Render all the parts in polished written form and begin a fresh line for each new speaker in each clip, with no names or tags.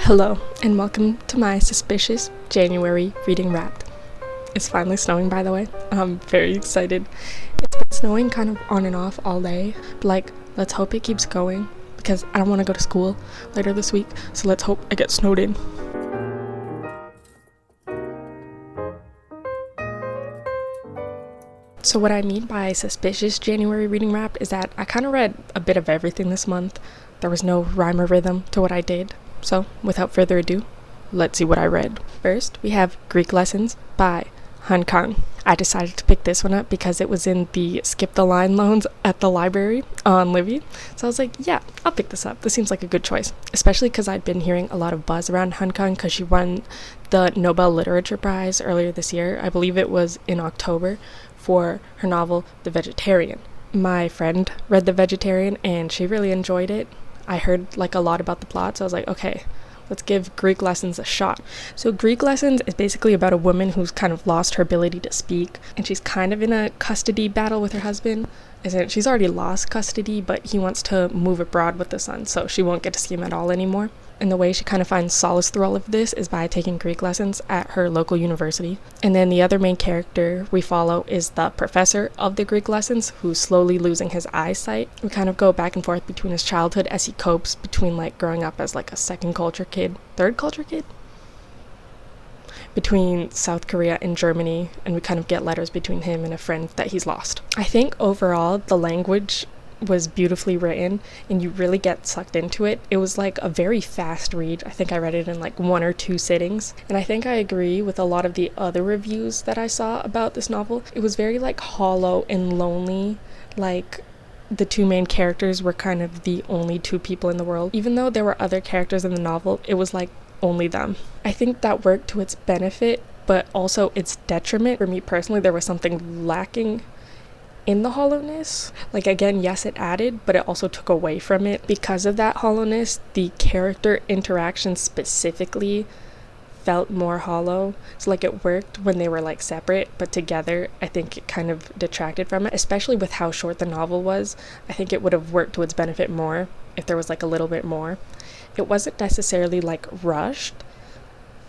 Hello, and welcome to my suspicious January reading wrap. It's finally snowing, by the way. I'm very excited. It's been snowing kind of on and off all day, but let's hope it keeps going, because I don't want to go to school later this week, so let's hope I get snowed in. So what I mean by suspicious January reading wrap is that I kind of read a bit of everything this month. There was no rhyme or rhythm to what I did. So, without further ado, let's see what I read. First, we have Greek Lessons by Kang. I decided to pick this one up because it was in the Skip the Line loans at the library on Livy. So I was like, yeah, I'll pick this up. This seems like a good choice, especially because I'd been hearing a lot of buzz around Kang because she won the Nobel Literature Prize earlier this year. I believe it was in October for her novel, The Vegetarian. My friend read The Vegetarian and she really enjoyed it. I heard a lot about the plot, so I was like, okay, let's give Greek Lessons a shot. So Greek Lessons is basically about a woman who's kind of lost her ability to speak, and she's kind of in a custody battle with her husband. She's already lost custody, but he wants to move abroad with the son, so she won't get to see him at all anymore. And the way she kind of finds solace through all of this is by taking Greek lessons at her local university. And then the other main character we follow is the professor of the Greek lessons, who's slowly losing his eyesight. We kind of go back and forth between his childhood as he copes between growing up as a second culture kid, third culture kid? Between South Korea and Germany, and we kind of get letters between him and a friend that he's lost. I think overall the language was beautifully written and you really get sucked into it. It was a very fast read. I think I read it in 1 or 2 sittings, and I think I agree with a lot of the other reviews that I saw about this novel. It was very hollow and lonely, the 2 main characters were kind of the only 2 people in the world. Even though there were other characters in the novel, it was only them. I think that worked to its benefit, but also its detriment. For me personally, there was something lacking in the hollowness. Again, yes, it added, but it also took away from it. Because of that hollowness, the character interaction specifically felt more hollow. So it worked when they were separate, but together I think it kind of detracted from it, especially with how short the novel was. I think it would have worked to its benefit more if there was a little bit more. It wasn't necessarily rushed,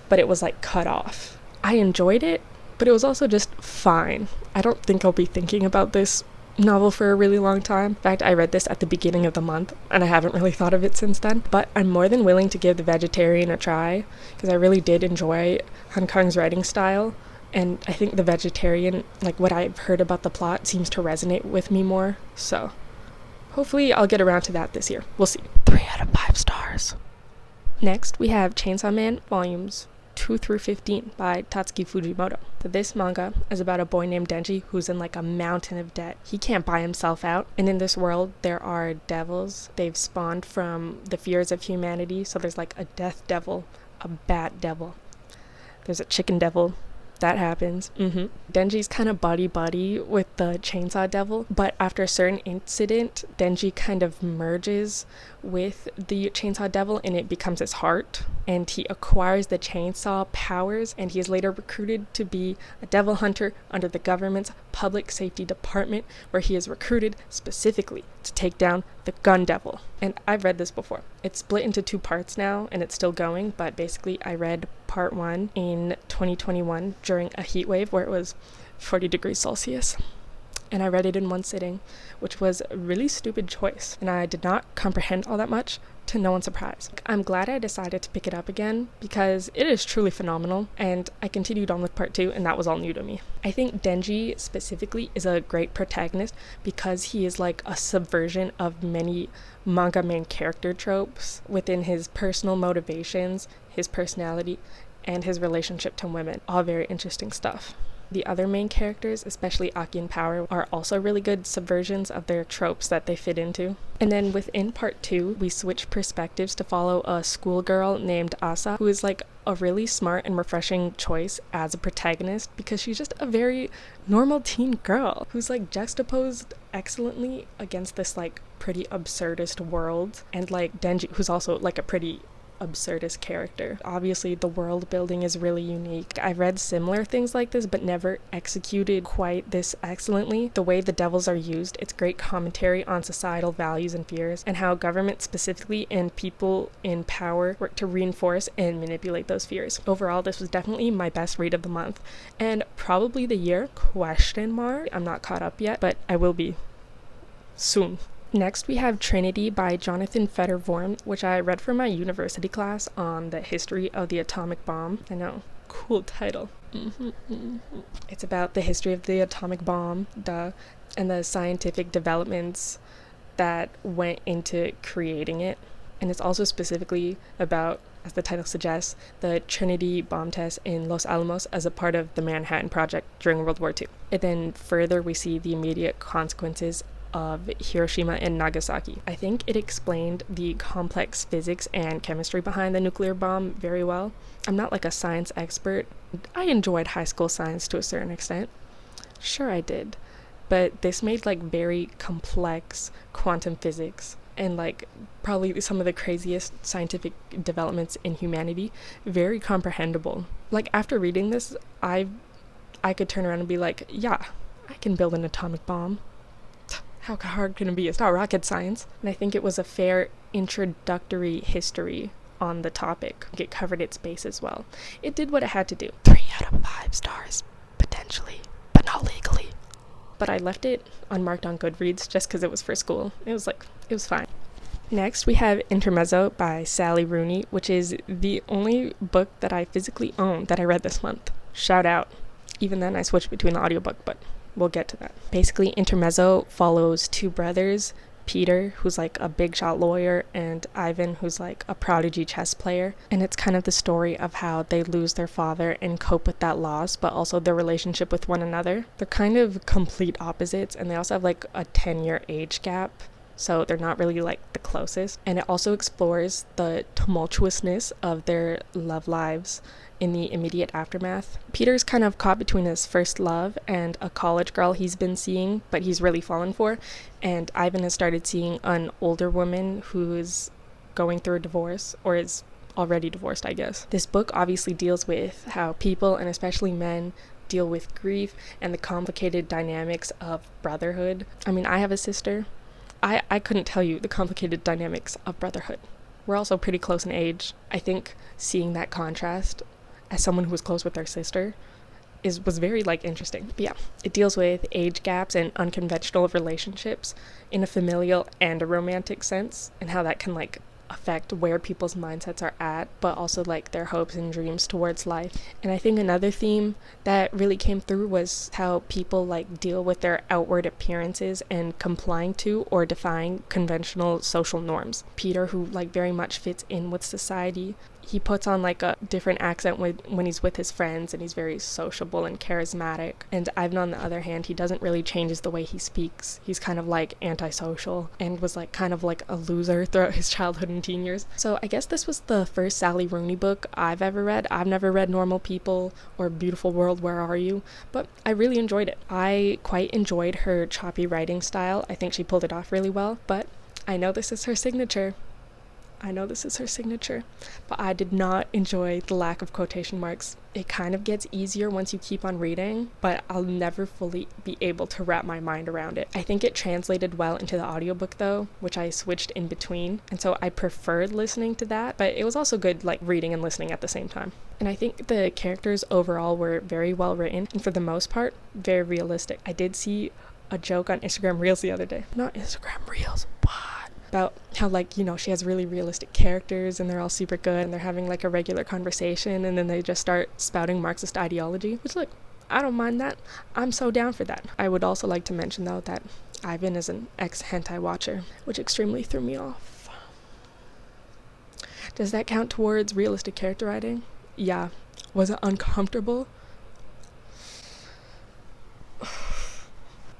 but it was cut off. I enjoyed it, but it was also just fine. I don't think I'll be thinking about this novel for a really long time. In fact, I read this at the beginning of the month, and I haven't really thought of it since then. But I'm more than willing to give The Vegetarian a try, because I really did enjoy Kang's writing style. And I think The Vegetarian, what I've heard about the plot, seems to resonate with me more. So hopefully I'll get around to that this year. We'll see. 3 out of 5 stars. Next, we have Chainsaw Man Volumes 2 through 15 by Tatsuki Fujimoto. So this manga is about a boy named Denji who's in a mountain of debt. He can't buy himself out, and in this world there are devils. They've spawned from the fears of humanity. So there's a death devil, a bat devil, there's a chicken devil. That happens. Denji's kind of buddy with the chainsaw devil, but after a certain incident, Denji kind of merges with the chainsaw devil and it becomes his heart, and he acquires the chainsaw powers, and he is later recruited to be a devil hunter under the government's public safety department, where he is recruited specifically to take down the gun devil. And I've read this before. It's split into 2 parts now and it's still going, but basically I read part 1 in 2021 during a heat wave where it was 40 degrees Celsius. And I read it in 1 sitting, which was a really stupid choice, and I did not comprehend all that much, to no one's surprise. I'm glad I decided to pick it up again because it is truly phenomenal, and I continued on with part 2 and that was all new to me. I think Denji specifically is a great protagonist because he is a subversion of many manga main character tropes within his personal motivations, his personality, and his relationship to women. All very interesting stuff. The other main characters, especially Aki and Power, are also really good subversions of their tropes that they fit into. And then within part 2, we switch perspectives to follow a schoolgirl named Asa, who is a really smart and refreshing choice as a protagonist because she's just a very normal teen girl who's juxtaposed excellently against this pretty absurdist world, and Denji, who's also a pretty absurdist character. Obviously, the world building is really unique. I've read similar things like this, but never executed quite this excellently. The way the devils are used, it's great commentary on societal values and fears, and how government specifically and people in power work to reinforce and manipulate those fears. Overall, this was definitely my best read of the month, and probably the year, ? I'm not caught up yet, but I will be soon. Next, we have Trinity by Jonathan Fetter-Vorm, which I read for my university class on the history of the atomic bomb. I know, cool title. It's about the history of the atomic bomb, and the scientific developments that went into creating it. And it's also specifically about, as the title suggests, the Trinity bomb test in Los Alamos as a part of the Manhattan Project during World War II. And then further, we see the immediate consequences of Hiroshima and Nagasaki. I think it explained the complex physics and chemistry behind the nuclear bomb very well. I'm not like a science expert. I enjoyed high school science to a certain extent. Sure I did. But this made like very complex quantum physics and like probably some of the craziest scientific developments in humanity very comprehensible. Like after reading this, I could turn around and be like, yeah, I can build an atomic bomb. How hard can it be? It's not rocket science. And I think it was a fair introductory history on the topic. It covered its bases well. It did what it had to do. 3 out of 5 stars, potentially, but not legally. But I left it unmarked on Goodreads just because it was for school. It was fine. Next, we have Intermezzo by Sally Rooney, which is the only book that I physically own that I read this month. Shout out. Even then, I switched between the audiobook, but we'll get to that. Basically, Intermezzo follows 2 brothers, Peter, who's like a big shot lawyer, and Ivan, who's like a prodigy chess player. And it's kind of the story of how they lose their father and cope with that loss, but also their relationship with one another. They're kind of complete opposites, and they also have like a 10-year age gap. So they're not really like the closest. And it also explores the tumultuousness of their love lives in the immediate aftermath. Peter's kind of caught between his first love and a college girl he's been seeing, but he's really fallen for. And Ivan has started seeing an older woman who's going through a divorce, or is already divorced, I guess. This book obviously deals with how people, and especially men, deal with grief and the complicated dynamics of brotherhood. I mean, I have a sister. I couldn't tell you the complicated dynamics of brotherhood. We're also pretty close in age. I think seeing that contrast as someone who was close with their sister was very like interesting. But yeah, it deals with age gaps and unconventional relationships in a familial and a romantic sense, and how that can like affect where people's mindsets are at, but also like their hopes and dreams towards life. And I think another theme that really came through was how people like deal with their outward appearances and complying to or defying conventional social norms. Peter, who like very much fits in with society, he puts on like a different accent when he's with his friends, and he's very sociable and charismatic. And Ivan, on the other hand, he doesn't really change the way he speaks. He's kind of like antisocial and was like kind of like a loser throughout his childhood and teen years. So I guess this was the first Sally Rooney book I've ever read. I've never read Normal People or Beautiful World, Where Are You? But I really enjoyed it. I quite enjoyed her choppy writing style. I think she pulled it off really well, but I know this is her signature. But I did not enjoy the lack of quotation marks. It kind of gets easier once you keep on reading, but I'll never fully be able to wrap my mind around it. I think it translated well into the audiobook though, which I switched in between, and so I preferred listening to that, but it was also good like reading and listening at the same time. And I think the characters overall were very well written, and for the most part, very realistic. I did see a joke on Instagram Reels the other day. Not Instagram Reels, what? About how like, you know, she has really realistic characters and they're all super good and they're having like a regular conversation, and then they just start spouting Marxist ideology, which like, I don't mind that. I'm so down for that. I would also like to mention though that Ivan is an ex-hentai watcher, which extremely threw me off. Does that count towards realistic character writing? Yeah. Was it uncomfortable?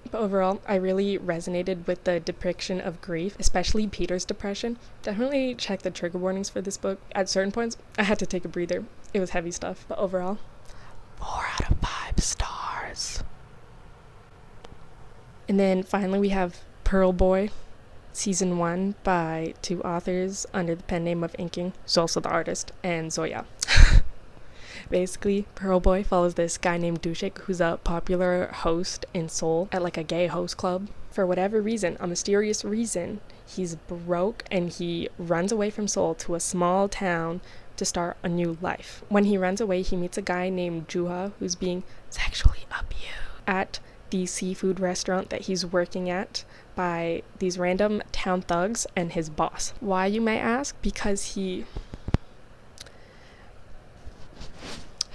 But overall, I really resonated with the depiction of grief, especially Peter's depression. Definitely check the trigger warnings for this book. At certain points, I had to take a breather. It was heavy stuff. But overall, 4 out of 5 stars. And then finally we have Pearl Boy, Season 1 by 2 authors under the pen name of Inking, who's also the artist, and Zoya. Basically, Pearl Boy follows this guy named Dushik, who's a popular host in Seoul at like a gay host club. For whatever reason, a mysterious reason, he's broke and he runs away from Seoul to a small town to start a new life. When he runs away, he meets a guy named Juha who's being sexually abused at the seafood restaurant that he's working at by these random town thugs and his boss. Why, you may ask? Because he...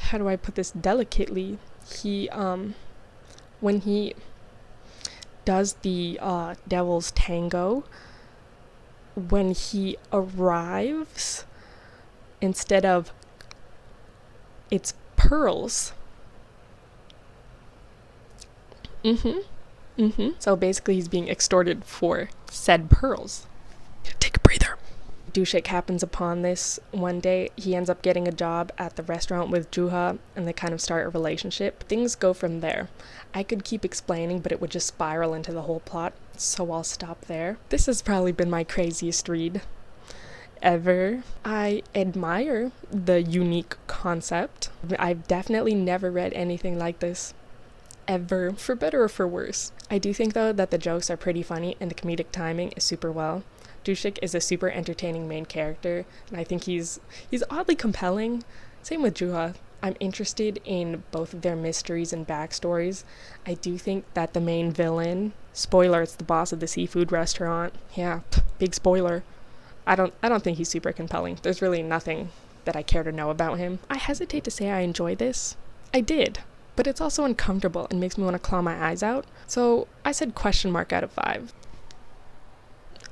how do I put this delicately? He, when he does the Devil's Tango, when he arrives, instead of it's pearls. So basically he's being extorted for said pearls. Take a breather. Dushik happens upon this one day. He ends up getting a job at the restaurant with Juha, and they kind of start a relationship. Things go from there. I could keep explaining, but it would just spiral into the whole plot, so I'll stop there. This has probably been my craziest read ever. I admire the unique concept. I've definitely never read anything like this ever, for better or for worse. I do think though that the jokes are pretty funny and the comedic timing is super well. Dushik is a super entertaining main character, and I think he's oddly compelling. Same with Juha. I'm interested in both of their mysteries and backstories. I do think that the main villain, spoiler, it's the boss of the seafood restaurant. Yeah, big spoiler. I don't think he's super compelling. There's really nothing that I care to know about him. I hesitate to say I enjoy this. I did, but it's also uncomfortable and makes me want to claw my eyes out. So I said question mark out of 5.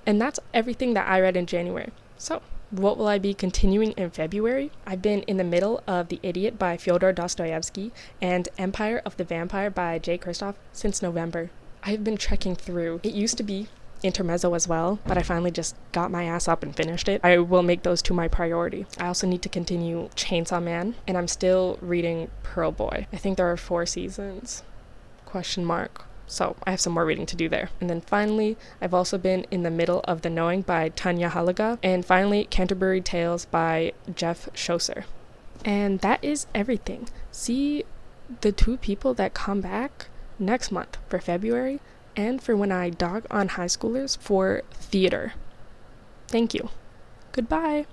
And that's everything that I read in January. So, what will I be continuing in February? I've been in the middle of The Idiot by Fyodor Dostoyevsky and Empire of the Vampire by J. Kristoff since November. I've been trekking through. It used to be Intermezzo as well, but I finally just got my ass up and finished it. I will make those two my priority. I also need to continue Chainsaw Man, and I'm still reading Pearl Boy. I think there are 4 seasons. Question mark. So I have some more reading to do there. And then finally, I've also been in the middle of The Knowing by Tanya. And finally, Canterbury Tales by Chaucer. And that is everything. See the 2 people that come back next month for February and for when I dog on high schoolers for theater. Thank you. Goodbye.